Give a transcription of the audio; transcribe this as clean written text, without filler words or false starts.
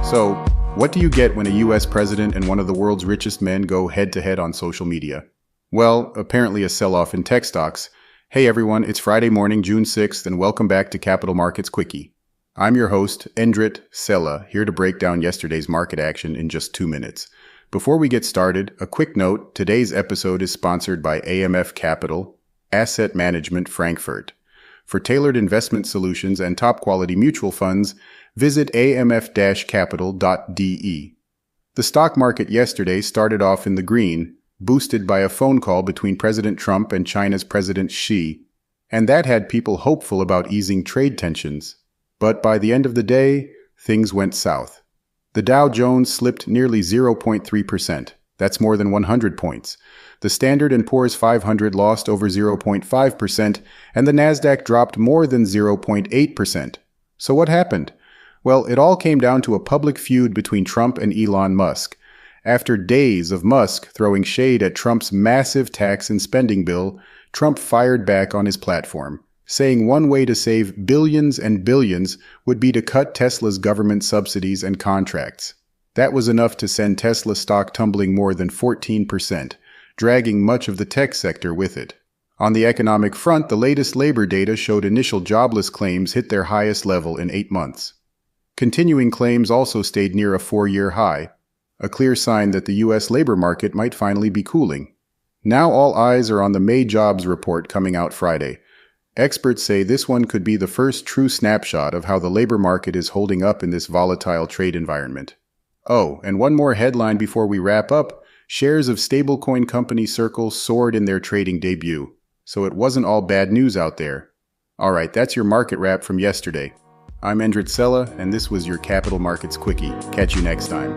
So, what do you get when a US president and one of the world's richest men go head-to-head on social media? Well, apparently a sell-off in tech stocks. Hey everyone, it's Friday morning, June 6th, and welcome back to Capital Markets Quickie. I'm your host, Endrit Sella, here to break down yesterday's market action in just 2 minutes. Before we get started, a quick note, today's episode is sponsored by AMF Capital, Asset Management Frankfurt. For tailored investment solutions and top-quality mutual funds, visit amf-capital.de. The stock market yesterday started off in the green, boosted by a phone call between President Trump and China's President Xi, and that had people hopeful about easing trade tensions. But by the end of the day, things went south. The Dow Jones slipped nearly 0.3%. That's more than 100 points. The Standard & Poor's 500 lost over 0.5%, and the Nasdaq dropped more than 0.8%. So what happened? Well, it all came down to a public feud between Trump and Elon Musk. After days of Musk throwing shade at Trump's massive tax and spending bill, Trump fired back on his platform, saying one way to save billions and billions would be to cut Tesla's government subsidies and contracts. That was enough to send Tesla stock tumbling more than 14%, dragging much of the tech sector with it. On the economic front, the latest labor data showed initial jobless claims hit their highest level in 8 months. Continuing claims also stayed near a 4-year high, a clear sign that the U.S. labor market might finally be cooling. Now all eyes are on the May jobs report coming out Friday. Experts say this one could be the first true snapshot of how the labor market is holding up in this volatile trade environment. Oh, and one more headline before we wrap up. Shares of stablecoin company Circle soared in their trading debut. So it wasn't all bad news out there. Alright, that's your market wrap from yesterday. I'm Endrit Sella, and this was your Capital Markets Quickie. Catch you next time.